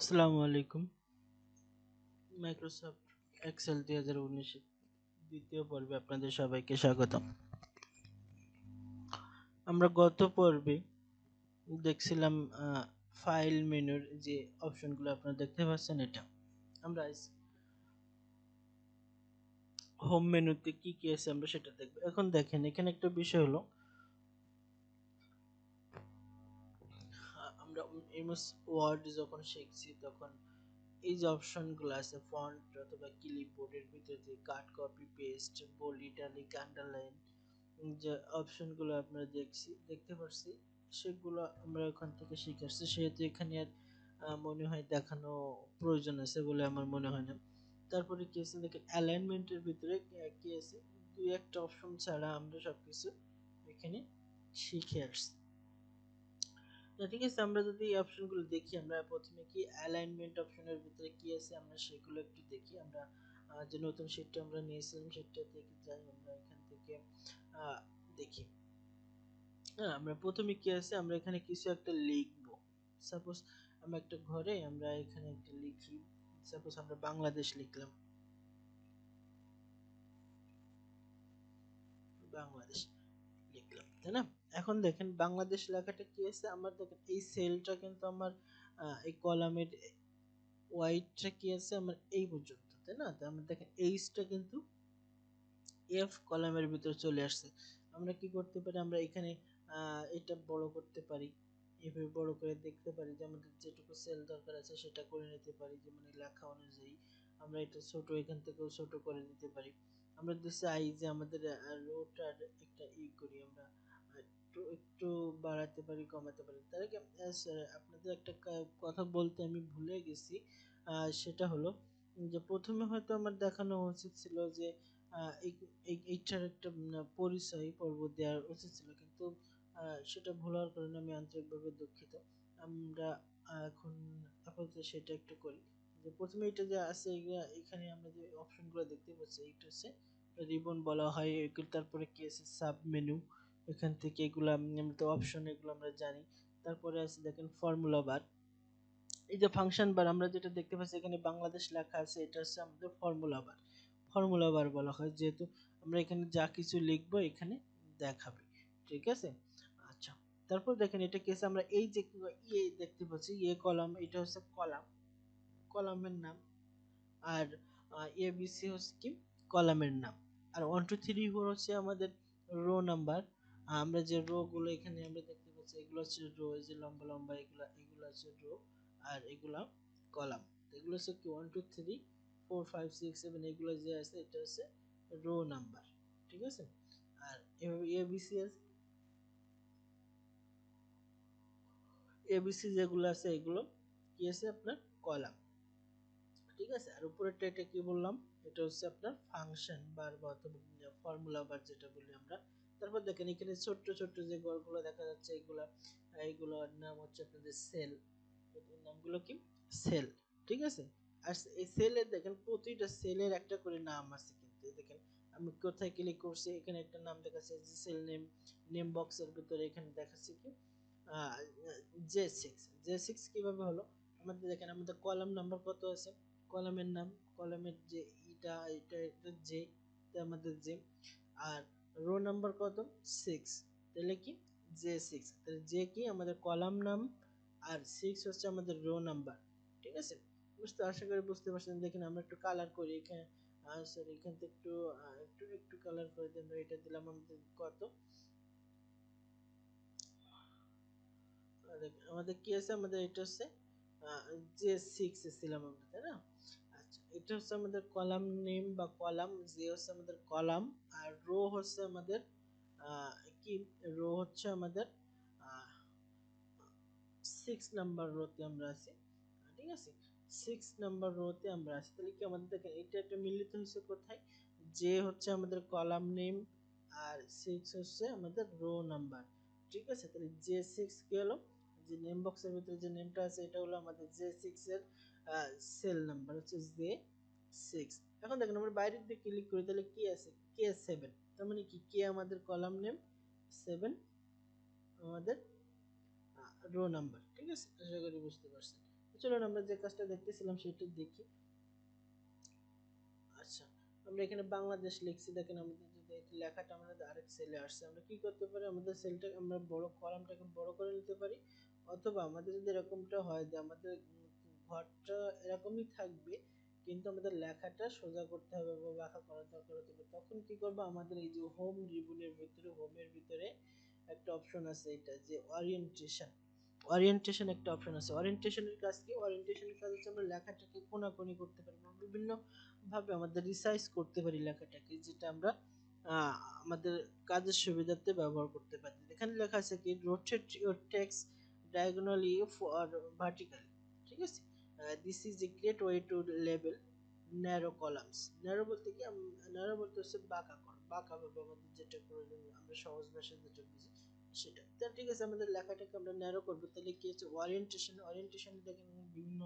আসসালামু আলাইকুম। Microsoft Excel 2019 দ্বিতীয় পর্বে আপনাদের সবাইকে স্বাগতম। আমরা গত পর্বে দেখছিলাম ফাইল মেনুর যে অপশনগুলো আপনারা দেখতে পাচ্ছেন, এটা আমরা হোম মেনুতে কি কি আছে আমরা সেটা দেখব। এখন দেখেন, এখানে একটা বিষয় হলো, আমরা এমএস ওয়ার্ড যখন শিখছি তখন এই যে অপশনগুলো আছে ফন্ট অথবা ক্লিপবোর্ডের ভিতরে যে cut, copy, paste, bold, italic, underline যে অপশনগুলো আপনারা দেখতে পাচ্ছি, সেগুলো আমরা ওখান থেকে শিখে আসছি। সেহেতু এখানে আর মনে হয় দেখানো প্রয়োজন আছে বলে আমার মনে হয় না। তারপরে কি আছে দেখেন, অ্যালাইনমেন্টের ভিতরে কি আছে, দুই একটা অপশন ছাড়া আমরা সবকিছু এখানে শিখে আসছি। ঠিক আছে, আমরা যদি এই অপশনগুলো দেখি, আমরা প্রথমে কি অ্যালাইনমেন্ট অপশনের ভিতরে কি আছে আমরা সেগুলো একটু দেখি। আমরা যে নতুন শীটটা আমরা নিয়েছিলাম সেটা থেকে যাই, আমরা এখান থেকে দেখি। হ্যাঁ, আমরা প্রথমে কি আছে, আমরা এখানে কিছু একটা লিখবো। সাপোজ আমরা একটা ঘরে আমরা এখানে একটা লিখি, সাপোজ আমরা বাংলাদেশ লিখলাম, বাংলাদেশ লিখলাম, তাই না? এখন দেখেন বাংলাদেশ লেখাটা কি আছে, আমার দেখেন এই সেলটা কিন্তু আমার এই কলামের ওয়াইডটা কি আছে আমার এই পর্যন্ত, তাই না? তো আমরা দেখেন এইচটা কিন্তু এফ কলামের ভিতরে চলে আসছে। আমরা কি করতে পারি, আমরা এখানে এটা বড় করতে পারি, এভাবে বড় করে দেখতে পারি যে আমাদের যেটুকু সেল দরকার আছে সেটা করে নিতে পারি, যে মানে লেখা অনুযায়ী। আমরা এটা ছোট এখান থেকেও ছোট করে নিতে পারি। আমরা যদি চাই যে আমাদের রোটার একটা করি, আমরা একটু একটু বাড়াতে পারি, কমাতে পারি। তার আগে আপনাদের একটা কথা বলতে আমি ভুলে গেছি। সেটা হলো যে প্রথমে হয়তো আমার দেখানো উচিত ছিল যে এইটার একটা পরিচয় পর্ব দেওয়ার উচিত ছিল, কিন্তু সেটা ভুল হওয়ার কারণে আমি আন্তরিকভাবে দুঃখিত। আমরা এখন আপাতত সেটা একটু করি। যে প্রথমে এটা যে আছে, এখানে আমরা যে অপশনগুলো দেখতে পাচ্ছি, এটা হচ্ছে রিবন বলা হয়। তারপরে কি আছে, সাব মেনু, এখান থেকে এগুলো আমরা তো অপশন এগুলো আমরা জানি। তারপরে আছে দেখেন ফর্মুলা বার, এই যে ফাংশন বার আমরা যেটা দেখতে পাচ্ছি এখানে বাংলাদেশ লেখা আছে, এটা হচ্ছে আমাদের ফর্মুলা বার। ফর্মুলা বার বলা হয় যেহেতু আমরা এখানে যা কিছু লিখবো এখানে দেখাবে। ঠিক আছে, আচ্ছা। তারপর দেখেন এটা কি আছে, আমরা এই যে দেখতে পাচ্ছি কলাম, এটা হচ্ছে কলাম, কলামের নাম। আর এ বি সি হচ্ছে কি কলামের নাম। আর 1 2 3 4 হচ্ছে আমাদের রো নাম্বার। আমরা যে রো গুলো এখানে আমরা দেখতে পাচ্ছি এগুলো হচ্ছে রো, এই যে লম্বা লম্বা এগুলা, এগুলো হচ্ছে রো। আর এগুলা কলাম। এগুলো হচ্ছে কি 1 2 3 4 5 6 7, এগুলো যে আছে এটা হচ্ছে রো নাম্বার। ঠিক আছে, আর এবিসি আছে, এবিসি যেগুলো আছে এগুলো কি আছে আপনার কলাম। ঠিক আছে, আর উপরেরটা এটা কি বললাম, এটা হচ্ছে আপনার ফাংশন বার বা ফর্মুলা বার যেটা বলি আমরা। তারপর দেখেন এখানে ছোট্ট ছোট্ট যে ঘরগুলো দেখা যাচ্ছে, এগুলা এইগুলোর নাম হচ্ছে আপনাদের সেল, এগুলোর নামগুলো কি সেল। ঠিক আছে, আর এই সেলের দেখেন প্রতিটা সেলের একটা করে নাম আছে, কিন্তু দেখেন আমি কোথায় ক্লিক করছি এখানে একটা নাম দেখাচ্ছে যে সেল নেম, নেম বক্সের ভিতরে এখানে দেখাচ্ছে কি জে সিক্স কিভাবে হলো, আমাদের দেখেন আমাদের কলাম নাম্বার কত আছে, কলামের নাম, কলামের যে এটা যে, আমাদের যে, আর রো নাম্বার কত 6, তাহলে কি জে 6, তাহলে জে কি আমাদের কলাম নাম, আর 6 হচ্ছে আমাদের রো নাম্বার। ঠিক আছে, আশা করি বুঝতে পারছেন। দেখেন আমরা একটু কালার করি এখানে, সরি এখান থেকে একটু একটু একটু কালার করে দিই। আমরা এটা দিলাম আমাদের কত, আমাদের কি আছে, আমাদের এটা হচ্ছে জে 6 ছিলাম আমরা, তাই না? আচ্ছা, এটা হচ্ছে আমাদের কলাম নেম বা কলাম, যে হচ্ছে আমাদের কলাম, আর রো হচ্ছে আমাদের আহ, কি রো হচ্ছে আমাদের 6 নাম্বার রোতে আমরা আছি। ঠিক আছে, 6 নাম্বার রোতে আমরা আছি। তাহলে কি আমাদের দেখেন এটা একটা মিলিত হয়েছে কোথায়, যে হচ্ছে আমাদের কলাম নেম, আর 6 হচ্ছে আমাদের রো নাম্বার। ঠিক আছে, তাহলে জে 6 কি হলো, যে নেম বক্সের ভিতরে যে নেমটা আছে এটা হলো আমাদের জে 6 এর সেল নাম্বার হচ্ছে জে 6। এখন দেখেন আমরা বাইরের দিকে ক্লিক করি, তাহলে কি আছে কে 7, তার মানে কি কে আমাদের কলাম নেম, 7 আমাদের রো নাম্বার। ঠিক আছে, আশা করি বুঝতে পারছেন। চলুন আমরা যে কাজটা দেখতেছিলাম সেটা দেখি। আচ্ছা, আমরা এখানে বাংলাদেশ লিখছি, দেখেন আমাদের যদি এই লেখাটা আমাদের আরেক সেলে আসছে, আমরা কি করতে পারি, আমাদের সেলটা আমরা বড়, কলামটাকে বড় করে নিতে পারি। অথবা আমাদের যদি এরকমটা হয় যে আমাদের ঘরটা এরকমই থাকবে কিন্তু আমাদের লেখাটা সোজা করতে হবে বা বাঁকা করার দরকার হতে পারে, তখন কি করবো, আমাদের এই যে হোম রিবনের ভিতরে, হোমের ভিতরে একটা অপশন আছে, এটা যে ওরিয়েন্টেশন। ওরিয়েন্টেশন একটা অপশন আছে। ওরিয়েন্টেশনের কাজ কি? ওরিয়েন্টেশনের কাজ হচ্ছে আমরা লেখাটাকে কোনাকুনি করতে পারি, বিভিন্ন ভাবে আমাদের রিসাইজ করতে পারি লেখাটাকে, যেটা আমরা আমাদের কাজের সুবিধার্থে ব্যবহার করতে পারি। এখানে লেখা আছে কি, rotate your text diagonally or vertically, ঠিক আছে। This is a great way to label narrow columns. Narrow বলতে কি, ন্যারো বলতে হচ্ছে বাঁকা কর, বাঁকা ভাবে আমাদের যেটা প্রয়োজন, আমরা সহজ ভাষায় যেটা বুঝি সেটা। তা ঠিক আছে, আমাদের লেখাটাকে আমরা ন্যারো করবো, তাহলে কি হচ্ছে, ওরিয়েন্টেশন, ওরিয়েন্টেশন দেখেন বিভিন্ন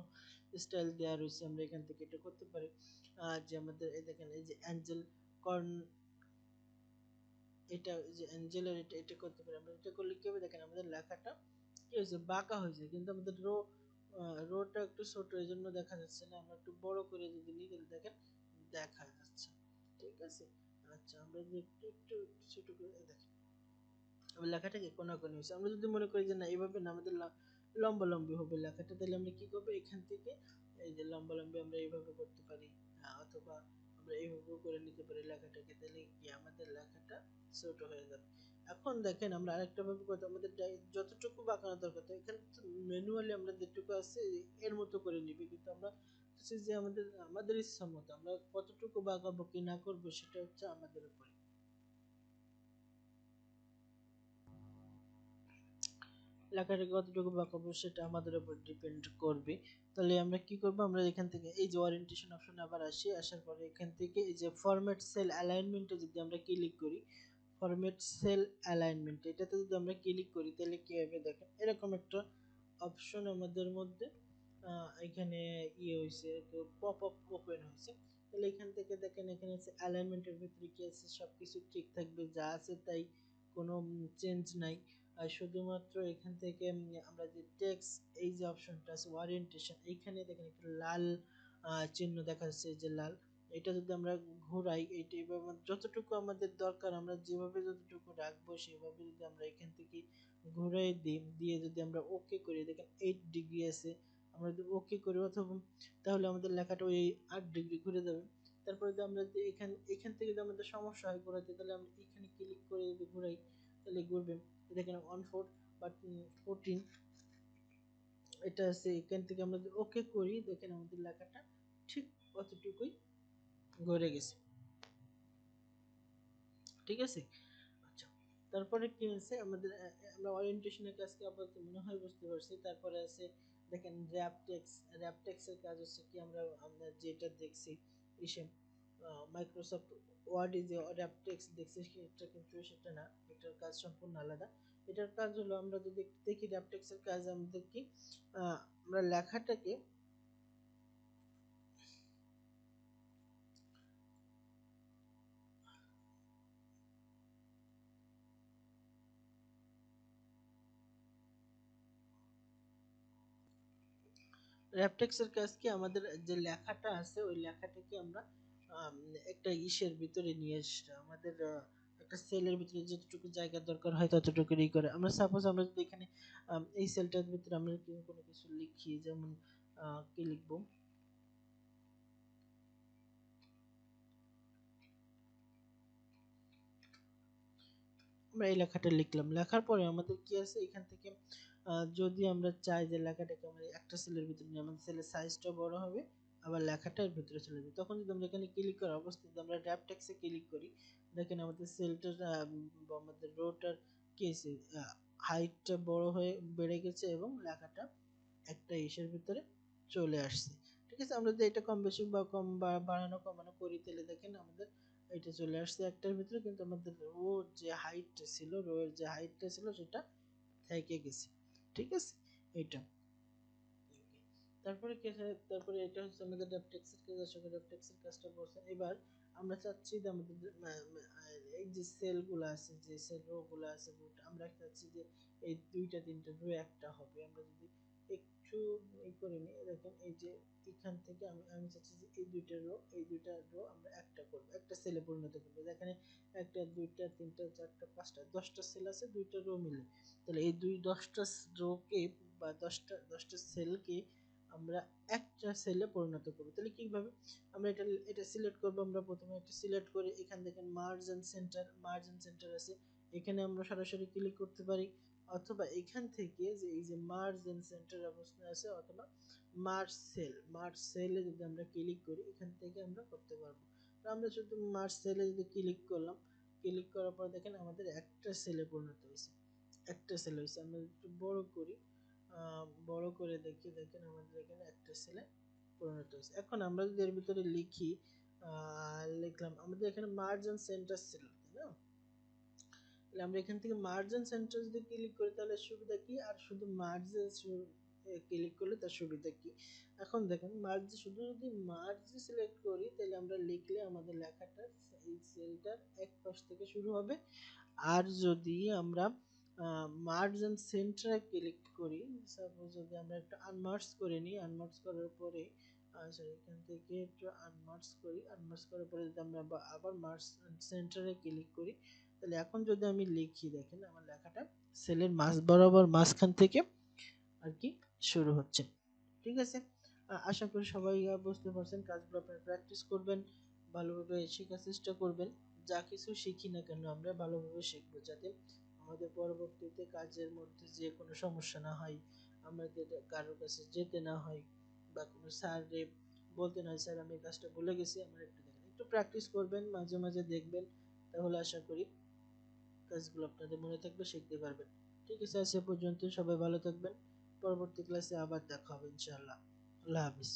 স্টাইল দেওয়া রয়েছে, আমরা এখান থেকে এটা করতে পারি। যে আমাদের এই দেখেন, এই যে অ্যাঞ্জেল কর্ন, এটা যে অ্যাঞ্জেলের, এটা এটা করতে পারি আমরা। এটা করলে কি হবে, দেখেন আমাদের লেখাটা কি হয়েছে, বাঁকা হয়েছে, কিন্তু আমাদের রোটা একটু ছোট, এই জন্য দেখা যাচ্ছে না। আমরা একটু বড় করে যদি নিই তাহলে দেখেন দেখা যাচ্ছে, ঠিক আছে। আচ্ছা, আমরা যদি একটু একটু ছোট করে দেখেন, আমরা লেখাটাকে কোনাকুনি হয়েছে। আমরা যদি মনে করি যে না, এইভাবে না, আমাদের লম্বা লম্বি হবে লেখাটা, তাহলে আমরা কি করবো, এখান থেকে এই যে লম্বা লম্বি আমরা এইভাবে করতে পারি। অথবা আমরা এইভাবেও করে নিতে পারি লেখাটাকে, তাহলে কি আমাদের লেখাটা ছোট হয়ে যাবে। এখন দেখেন আমরা আরেকটা ভাবে করতে, আমাদের যতটুকু বাঁকানো দরকার, তো এখানে ম্যানুয়ালি আমরা যেটুকু আছে এর মতো করে নিবে, কিন্তু আমরা হচ্ছে যে আমাদের আমাদের ইচ্ছা মতো আমরা কতটুকু বাঁকাবো কি না করবো, সেটা হচ্ছে আমাদের উপরে। লেখাটাকে কতটুকু বাঁকাবো সেটা আমাদের উপর ডিপেন্ড করবে। তাহলে আমরা কি করব, আমরা এখান থেকে এই যে ওরিয়েন্টেশন অপশনে আবার আসি, আসার পরে এখান থেকে এই যে ফরম্যাট সেল অ্যালাইনমেন্টে যদি আমরা ক্লিক করি, ফরম্যাট সেল অ্যালাইনমেন্ট এটাতে যদি আমরা ক্লিক করি, তাহলে কি হবে, দেখেন এরকম একটা অপশন আমাদের মধ্যে এখানে ইয়ে হয়েছে, পপ আপ ওপেন হয়েছে। তাহলে এখান থেকে দেখেন, এখানে আছে অ্যালাইনমেন্টের ভিতরে কি আছে, সবকিছু ঠিক থাকবে, যা আছে তাই, কোনো চেঞ্জ নাই। আর শুধুমাত্র এখান থেকে আমরা যে টেক্সট, এই যে অপশনটা আছে ওরিয়েন্টেশন, এইখানে দেখেন একটা লাল চিহ্ন দেখা যাচ্ছে, এই যে লাল, এটা যদি আমরা ঘোরাই, এইটা এভাবে যতটুকু আমাদের দরকার, আমরা যেভাবে যতটুকু রাখবো সেভাবে যদি আমরা এখান থেকে ঘুরাই দিই, দিয়ে যদি আমরা ওকে করি, দেখেন 8 ডিগ্রি আছে, আমরা যদি ওকে করি অথবা, তাহলে আমাদের লেখাটা ওই 8 ডিগ্রি ঘুরে যাবে। তারপরে যদি আমরা যদি এখান থেকে যদি আমাদের সমস্যা হয় ঘোরাতে, তাহলে আমরা এখানে ক্লিক করে যদি ঘুরাই, তাহলে ঘুরবে। দেখেন 14 বা 14 এটা আছে, এখান থেকে আমরা যদি ওকে করি, দেখেন আমাদের লেখাটা ঠিক অতটুকুই ঘুরে গেছে, ঠিক আছে। আচ্ছা, তারপরে কি আছে আমাদের, আমরা ওরিয়েন্টেশনের কাজকে আপাতত মনে হয় বুঝতে পারছি। তারপরে আছে দেখেন র্যাপ টেক্সের কাজ হচ্ছে কি, আমরা আমরা যেটা দেখছি ইসে মাইক্রোসফট ওয়ার্ডে যে র্যাপ টেক্সট দেখছি, সেটা কিন্তু সেটা না, এটার কাজ সম্পূর্ণ আলাদা। এটার কাজ হলো, আমরা যদি একটু দেখি র্যাপ টেক্সের কাজ আমাদের কি, আমরা লেখাটাকে র্যাপটেক্সের কাজ কি, আমাদের যে লেখাটা আছে ওই লেখাটাকে আমরা আম, একটা ইসের ভিতরে নিয়ে আসতে, আমাদের একটা সেলের ভিতরে যতটুকু জায়গা দরকার হয় ততটুকু ই করে। আমরা সাপোজ আমরা যদি এখানে এই সেলটার ভিতরে আমরা কোনো কিছু লিখি, যেমন কি লিখবো, আমরা এই লেখাটা লিখলাম, লেখার পরে আমাদের কি আছে এখান থেকে, যদি আমরা চাই যে লেখাটাকে আমরা একটা সেলের ভিতরে নিয়ে, আমাদের সেলের সাইজটা বড় হবে, আবার লেখাটার ভিতরে চলে যাবে, তখন যদি আমরা এখানে ক্লিক করা অবস্থায় যদি আমরা ট্যাব টেক্সে ক্লিক করি, দেখেন আমাদের সেলটার বা আমাদের রোটার কি আছে, হাইটটা বড় হয়ে বেড়ে গেছে এবং লেখাটা একটা ইসের ভিতরে চলে আসছে, ঠিক আছে। আমরা যদি এটা কম বেশি বা কম বা বাড়ানো কমানো করি, তাহলে দেখেন আমাদের এটা চলে আসছে একটার ভিতরে, কিন্তু আমাদের রো যে হাইটটা ছিল, রো এর যে হাইটটা ছিল সেটা থেকে গেছে, ঠিক আছে। এটা তারপরে কি আছে, তারপরে এটা হচ্ছে আমাদের ডেপটেক্সের কাজ, আসলে ডেপটেক্সের কাজটা বলছেন। এবার আমরা চাচ্ছি যে আমাদের এই যে সেলগুলো আছে, যে সেল রো গুলো আছে, আমরা চাচ্ছি যে এই দুইটা তিনটা রো একটা হবে। আমরা যদি একটু একটু করে নিই। দেখেন এই যে এখান থেকে আমি আমি চাচ্ছি যে এই দুইটা রো আমরা একটা করব, একটা সেলে পরিণত করব। এখানে একটা, দুইটা, তিনটা, চারটা, পাঁচটা, 10টা সেল আছে দুইটা রো মিলে। তাহলে এই 10টা রোকে বা 10টা সেলকে আমরা একটা সেলে পরিণত করব। তাহলে কিভাবে আমরা এটা সিলেক্ট করব? আমরা প্রথমে একটা সিলেক্ট করে এখান থেকে মার্জ এন্ড সেন্টার আছে, এখানে আমরা সরাসরি ক্লিক করতে পারি, অথবা এখান থেকে যে এই যে মার্জ এন্ড সেন্টার অবস্থা আছে, অথবা মার্জ সেলে যদি আমরা ক্লিক করি এখান থেকে আমরা করতে পারবো। তো আমরা শুধু মার্জ সেলে যদি ক্লিক করলাম, ক্লিক করার পর দেখেন আমাদের একটা সেলে পরিণত হয়েছে, একটা সেল হয়েছে। আমরা একটু বড় করি, বড় করে দেখি, দেখেন আমাদের এখানে একটা সেলে পরিণত হয়েছে। এখন আমরা যদি এর ভিতরে লিখি, লিখলাম আমাদের এখানে মার্জ এন্ড সেন্টার সেল, তাই না? তাহলে আমরা এখান থেকে মার্জ এন্ড সেন্টার যদি ক্লিক করি তাহলে সুবিধা কি, আর শুধু মার্জে ক্লিক করলে তার সুবিধা কি? এখন দেখেন শুধু যদি মার্জ সিলেক্ট করি তাহলে আমরা লিখলে আমাদের লেখাটা এই সেলটার এক পাশ থেকে শুরু হবে। আর যদি আমরা মার্জ এন্ড সেন্টারে ক্লিক করি, সাপোজ যদি আমরা একটু আনমার্জ করে নিই, আনমার্জ করার পরে সরি এখান থেকে একটু আনমার্জ করি, আনমার্জ করার পরে যদি আমরা আবার মার্জ এন্ড সেন্টারে ক্লিক করি, তাহলে এখন যদি আমি লিখি, দেখেন আমার লেখাটা সেলের বরাবর মাঝখান থেকে আর কি শুরু হচ্ছে। ঠিক আছে, আশা করি সবাই বুঝতে পারছেন। কাজগুলো আপনারা প্র্যাকটিস করবেন, ভালোভাবে শেখার চেষ্টা করবেন। যা কিছু শিখি না কেন আমরা ভালোভাবে শিখবো, যাতে আমাদের পরবর্তীতে কাজের মধ্যে যে কোনো সমস্যা না হয়, আমাদের কারোর কাছে যেতে না হয়, বা কোনো স্যাররে বলতে না হয় স্যার আমি এই কাজটা ভুলে গেছি, আমার একটু দেখেন। একটু প্র্যাকটিস করবেন, মাঝে মাঝে দেখবেন, তাহলে আশা করি কাজগুলো আপনাদের মনে থাকবে, শিখতে পারবেন। ঠিক আছে, আজ এ পর্যন্ত, সবাই ভালো থাকবেন। পরবর্তী ক্লাসে আবার দেখা হবে ইনশাআল্লাহ। আল্লাহ হাফিজ।